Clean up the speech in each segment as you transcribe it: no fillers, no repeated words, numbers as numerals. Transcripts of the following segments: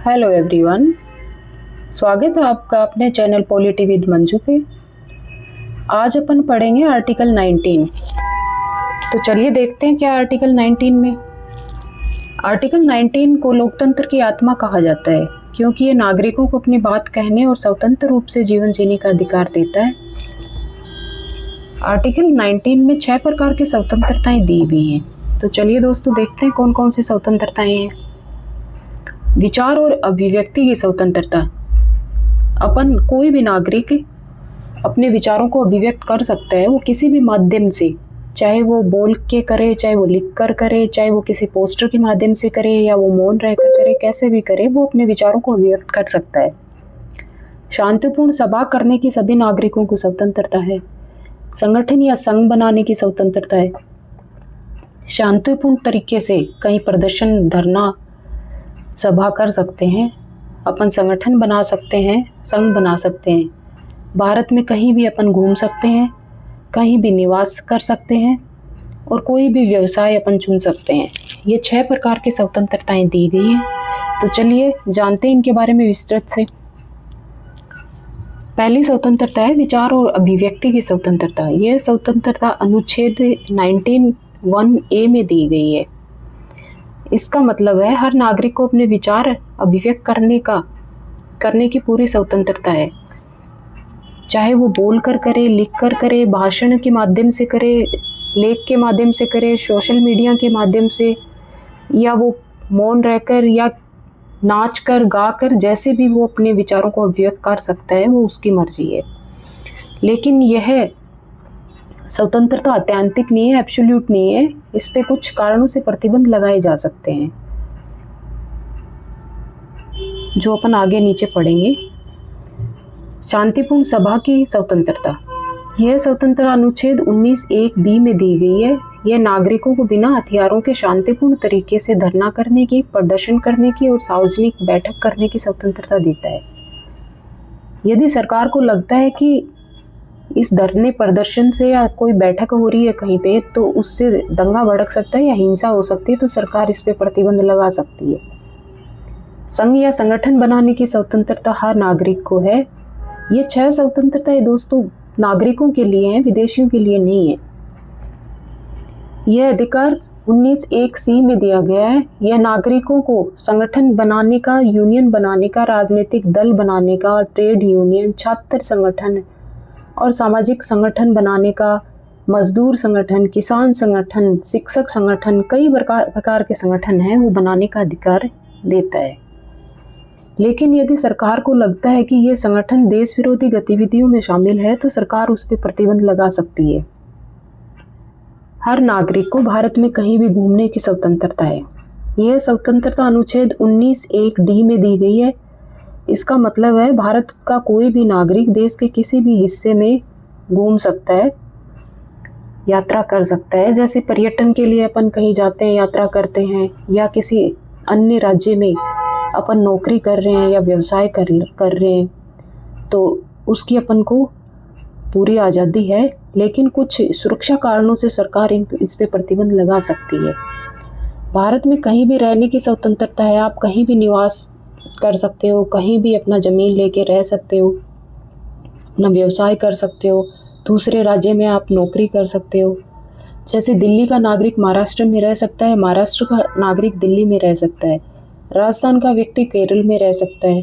Hello everyone, स्वागत है आपका अपने चैनल पॉलिटी विद मंजू पे। आज अपन पढ़ेंगे आर्टिकल 19। तो चलिए देखते हैं क्या आर्टिकल 19 में। आर्टिकल 19 को लोकतंत्र की आत्मा कहा जाता है क्योंकि ये नागरिकों को अपनी बात कहने और स्वतंत्र रूप से जीवन जीने का अधिकार देता है। आर्टिकल 19 में 6 प्रकार की स्वतंत्रताएं दी हुई हैं। तो चलिए दोस्तों देखते हैं कौन कौन सी स्वतंत्रताएं हैं। विचार और अभिव्यक्ति की स्वतंत्रता। अपन कोई भी नागरिक अपने विचारों को अभिव्यक्त कर सकता है, वो किसी भी माध्यम से, चाहे वो बोल के करे, चाहे वो लिख कर करे, चाहे वो किसी पोस्टर के माध्यम से करे या वो मौन रहकर करे, कैसे भी करे वो अपने विचारों को अभिव्यक्त कर सकता है। शांतिपूर्ण सभा करने की सभी नागरिकों को स्वतंत्रता है। संगठन या संघ बनाने की स्वतंत्रता है। शांतिपूर्ण तरीके से कहीं प्रदर्शन, धरना, सभा कर सकते हैं। अपन संगठन बना सकते हैं, संघ बना सकते हैं। भारत में कहीं भी अपन घूम सकते हैं, कहीं भी निवास कर सकते हैं और कोई भी व्यवसाय अपन चुन सकते हैं। ये 6 प्रकार की स्वतंत्रताएं दी गई हैं। तो चलिए जानते हैं इनके बारे में विस्तृत से। पहली स्वतंत्रता है विचार और अभिव्यक्ति की स्वतंत्रता। यह स्वतंत्रता अनुच्छेद 19(1)(a) में दी गई है। इसका मतलब है हर नागरिक को अपने विचार अभिव्यक्त करने की पूरी स्वतंत्रता है। चाहे वो बोल कर करे, लिख कर करे, भाषण के माध्यम से करे, लेख के माध्यम से करे, सोशल मीडिया के माध्यम से, या वो मौन रहकर या नाच कर, गा कर, जैसे भी वो अपने विचारों को अभिव्यक्त कर सकता है, वो उसकी मर्जी है। लेकिन यह स्वतंत्रता अत्यंतिक नहीं है, एब्सोल्यूट नहीं है। इस पे कुछ कारणों से प्रतिबंध लगाए जा सकते हैं जो अपन आगे नीचे पढ़ेंगे। शांतिपूर्ण सभा की स्वतंत्रता। यह स्वतंत्रता अनुच्छेद 19(1)(b) में दी गई है। यह नागरिकों को बिना हथियारों के शांतिपूर्ण तरीके से धरना करने की, प्रदर्शन करने की और सार्वजनिक बैठक करने की स्वतंत्रता देता है। यदि सरकार को लगता है कि इस धरने प्रदर्शन से या कोई बैठक हो रही है कहीं पे, तो उससे दंगा भड़क सकता है या हिंसा हो सकती है, तो सरकार इस पे प्रतिबंध लगा सकती है। संघ या संगठन बनाने की स्वतंत्रता हर नागरिक को है। ये 6 स्वतंत्रताएं दोस्तों नागरिकों के लिए हैं, विदेशियों के लिए नहीं है। यह अधिकार 19(1)(c) में दिया गया है। यह नागरिकों को संगठन बनाने का, यूनियन बनाने का, राजनीतिक दल बनाने का, ट्रेड यूनियन, छात्र संगठन और सामाजिक संगठन बनाने का, मजदूर संगठन, किसान संगठन, शिक्षक संगठन, कई प्रकार के संगठन हैं, वो बनाने का अधिकार देता है। लेकिन यदि सरकार को लगता है कि ये संगठन देश विरोधी गतिविधियों में शामिल है, तो सरकार उस पर प्रतिबंध लगा सकती है। हर नागरिक को भारत में कहीं भी घूमने की स्वतंत्रता है। यह स्वतंत्रता अनुच्छेद 19(1)(d) में दी गई है। इसका मतलब है भारत का कोई भी नागरिक देश के किसी भी हिस्से में घूम सकता है, यात्रा कर सकता है। जैसे पर्यटन के लिए अपन कहीं जाते हैं, यात्रा करते हैं, या किसी अन्य राज्य में अपन नौकरी कर रहे हैं या व्यवसाय कर रहे हैं, तो उसकी अपन को पूरी आज़ादी है। लेकिन कुछ सुरक्षा कारणों से सरकार इस पे प्रतिबंध लगा सकती है। भारत में कहीं भी रहने की स्वतंत्रता है। आप कहीं भी निवास कर सकते हो, कहीं भी अपना ज़मीन लेके रह सकते हो, अपना व्यवसाय कर सकते हो, दूसरे राज्य में आप नौकरी कर सकते हो। जैसे दिल्ली का नागरिक महाराष्ट्र में रह सकता है, महाराष्ट्र का नागरिक दिल्ली में रह सकता है, राजस्थान का व्यक्ति केरल में रह सकता है।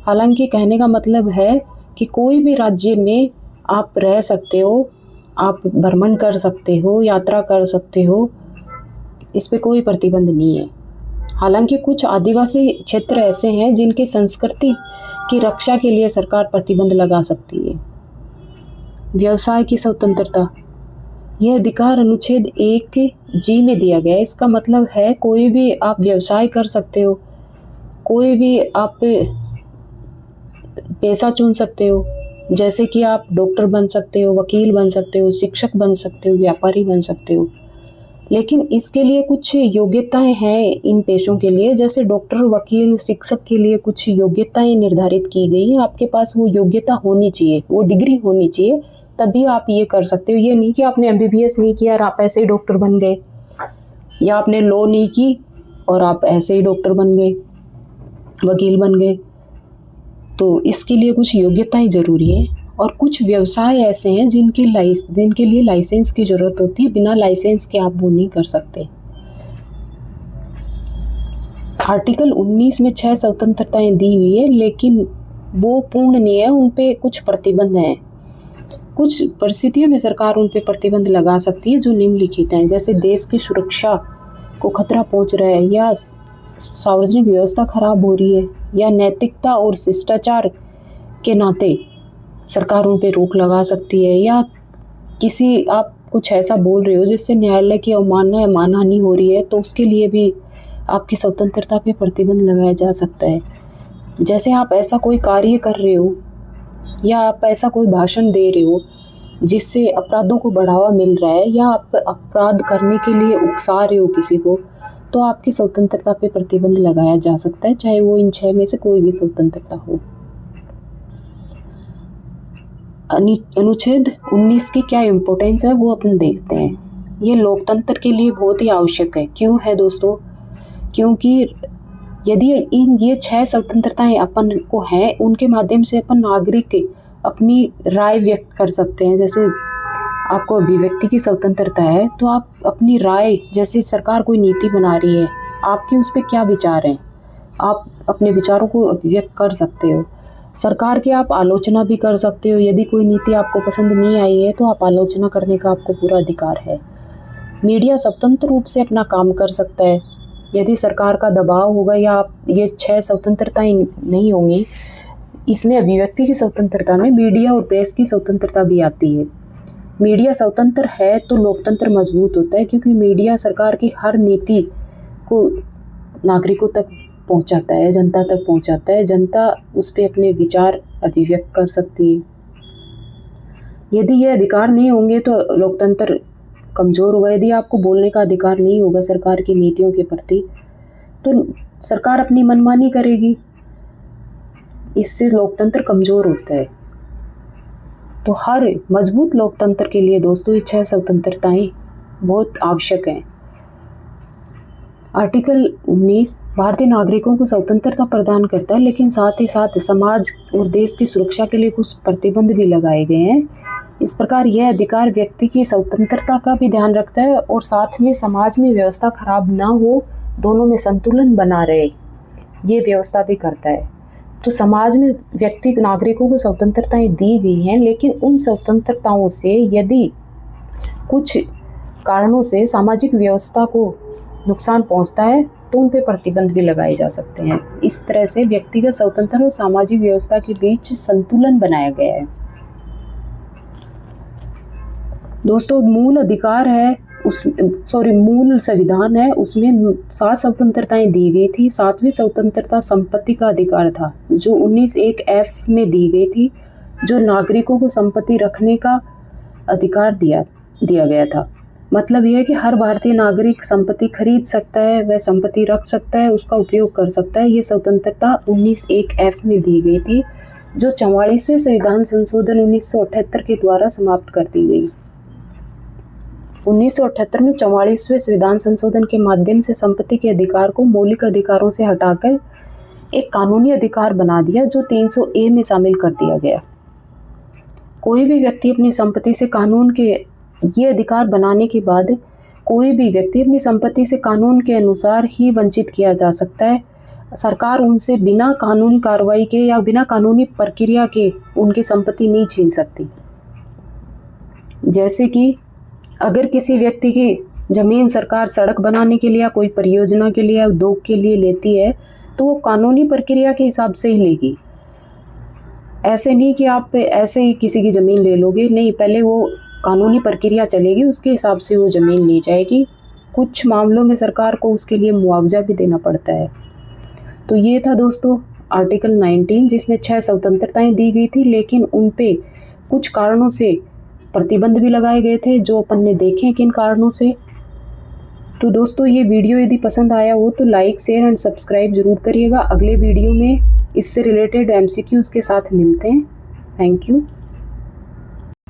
हालांकि कहने का मतलब है कि कोई भी राज्य में आप रह सकते हो, आप भ्रमण कर सकते हो, यात्रा कर सकते हो, इस पे कोई प्रतिबंध नहीं है। हालांकि कुछ आदिवासी क्षेत्र ऐसे हैं जिनकी संस्कृति की रक्षा के लिए सरकार प्रतिबंध लगा सकती है। व्यवसाय की स्वतंत्रता। यह अधिकार अनुच्छेद 1(g) में दिया गया है। इसका मतलब है कोई भी आप व्यवसाय कर सकते हो, कोई भी आप पेशा चुन सकते हो। जैसे कि आप डॉक्टर बन सकते हो, वकील बन सकते हो, शिक्षक बन सकते हो, व्यापारी बन सकते हो। लेकिन इसके लिए कुछ योग्यताएं हैं इन पेशों के लिए। जैसे डॉक्टर, वकील, शिक्षक के लिए कुछ योग्यताएं निर्धारित की गई हैं। आपके पास वो योग्यता होनी चाहिए, वो डिग्री होनी चाहिए, तभी आप ये कर सकते हो। ये नहीं कि आपने MBBS नहीं किया और आप ऐसे ही डॉक्टर बन गए, या आपने लॉ नहीं की और आप ऐसे ही डॉक्टर बन गए। वकील बन गए। तो इसके लिए कुछ योग्यताएं ज़रूरी है और कुछ व्यवसाय ऐसे हैं जिनके लिए लाइसेंस की ज़रूरत होती है, बिना लाइसेंस के आप वो नहीं कर सकते। आर्टिकल 19 में 6 स्वतंत्रताएं दी हुई है, लेकिन वो पूर्ण नहीं है, उन पे कुछ प्रतिबंध हैं। कुछ परिस्थितियों में सरकार उन पे प्रतिबंध लगा सकती है जो निम्नलिखित हैं, जैसे देश की सुरक्षा को खतरा पहुंच रहा है, या सार्वजनिक व्यवस्था खराब हो रही है, या नैतिकता और शिष्टाचार के नाते सरकार उन पे रोक लगा सकती है, या किसी आप कुछ ऐसा बोल रहे हो जिससे न्यायालय की अवमानना या मानहानि हो रही है, तो उसके लिए भी आपकी स्वतंत्रता पे प्रतिबंध लगाया जा सकता है। जैसे आप ऐसा कोई कार्य कर रहे हो या आप ऐसा कोई भाषण दे रहे हो जिससे अपराधों को बढ़ावा मिल रहा है, या आप अपराध करने के लिए उकसा रहे हो किसी को, तो आपकी स्वतंत्रता पे प्रतिबंध लगाया जा सकता है, चाहे वो इन 6 में से कोई भी स्वतंत्रता हो। अनुच्छेद 19 की क्या इम्पोर्टेंस है वो अपन देखते हैं। ये लोकतंत्र के लिए बहुत ही आवश्यक है। क्यों है दोस्तों? क्योंकि यदि ये 6 स्वतंत्रताएं अपन को हैं, उनके माध्यम से अपन नागरिक अपनी राय व्यक्त कर सकते हैं। जैसे आपको अभिव्यक्ति की स्वतंत्रता है, तो आप अपनी राय, जैसे सरकार कोई नीति बना रही है, आपके उस पर क्या विचार हैं, आप अपने विचारों को अभिव्यक्त कर सकते हो। सरकार की आप आलोचना भी कर सकते हो। यदि कोई नीति आपको पसंद नहीं आई है तो आप आलोचना करने का आपको पूरा अधिकार है। मीडिया स्वतंत्र रूप से अपना काम कर सकता है। यदि सरकार का दबाव होगा या आप ये 6 स्वतंत्रताएं नहीं होंगी, इसमें अभिव्यक्ति की स्वतंत्रता में मीडिया और प्रेस की स्वतंत्रता भी आती है। मीडिया स्वतंत्र है तो लोकतंत्र मजबूत होता है, क्योंकि मीडिया सरकार की हर नीति को नागरिकों तक पहुंचाता है, जनता तक पहुंचाता है। जनता उस पर अपने विचार अभिव्यक्त कर सकती है। यदि ये अधिकार नहीं होंगे तो लोकतंत्र कमज़ोर होगा। यदि आपको बोलने का अधिकार नहीं होगा सरकार की नीतियों के प्रति, तो सरकार अपनी मनमानी करेगी, इससे लोकतंत्र कमज़ोर होता है। तो हर मजबूत लोकतंत्र के लिए दोस्तों ये 6 स्वतंत्रताएं बहुत आवश्यक हैं। आर्टिकल 19 भारतीय नागरिकों को स्वतंत्रता प्रदान करता है, लेकिन साथ ही साथ समाज और देश की सुरक्षा के लिए कुछ प्रतिबंध भी लगाए गए हैं। इस प्रकार यह अधिकार व्यक्ति की स्वतंत्रता का भी ध्यान रखता है और साथ में समाज में व्यवस्था खराब ना हो, दोनों में संतुलन बना रहे, ये व्यवस्था भी करता है। तो समाज में व्यक्ति नागरिकों को स्वतंत्रताएं दी गई हैं, लेकिन उन स्वतंत्रताओं से यदि कुछ कारणों से सामाजिक व्यवस्था को नुकसान पहुंचता है तो उन पे प्रतिबंध भी लगाए जा सकते हैं। इस तरह से व्यक्तिगत स्वतंत्रता और सामाजिक व्यवस्था के बीच संतुलन बनाया गया है। दोस्तों मूल अधिकार है मूल संविधान है, उसमें 7 स्वतंत्रताएं दी गई थी। 7वीं स्वतंत्रता संपत्ति का अधिकार था, जो 19(1)(f) में दी गई थी, जो नागरिकों को संपत्ति रखने का अधिकार दिया गया था। मतलब यह है कि हर भारतीय नागरिक संपत्ति खरीद सकता है, वह संपत्ति रख सकता है, उसका उपयोग कर सकता है। ये स्वतंत्रता 19(1)(f) में दी गई थी, जो 44वें संविधान संशोधन 1978 के द्वारा समाप्त कर दी गई। 1978 में 44वें संविधान संशोधन के माध्यम से संपत्ति के अधिकार को मौलिक अधिकारों से हटाकर एक कानूनी अधिकार बना दिया, जो 300A में शामिल कर दिया गया। कोई भी व्यक्ति अपनी संपत्ति से कानून के ये अधिकार बनाने के बाद कोई भी व्यक्ति अपनी संपत्ति से कानून के अनुसार ही वंचित किया जा सकता है। सरकार उनसे बिना कानूनी कार्रवाई के या बिना कानूनी प्रक्रिया के उनकी संपत्ति नहीं छीन सकती। जैसे कि अगर किसी व्यक्ति की ज़मीन सरकार सड़क बनाने के लिए या कोई परियोजना के लिए या उद्योग के लिए लेती है, तो वो कानूनी प्रक्रिया के हिसाब से ही लेगी। ऐसे नहीं कि आप ऐसे ही किसी की ज़मीन ले लोगे, नहीं, पहले वो कानूनी प्रक्रिया चलेगी, उसके हिसाब से वो ज़मीन ली जाएगी। कुछ मामलों में सरकार को उसके लिए मुआवजा भी देना पड़ता है। तो ये था दोस्तों आर्टिकल 19, जिसमें 6 स्वतंत्रताएं दी गई थी, लेकिन उन पे कुछ कारणों से प्रतिबंध भी लगाए गए थे, जो अपन ने देखे किन कारणों से। तो दोस्तों ये वीडियो यदि पसंद आया हो तो लाइक, शेयर एंड सब्सक्राइब जरूर करिएगा। अगले वीडियो में इससे रिलेटेड MCQs के साथ मिलते हैं। Thank you.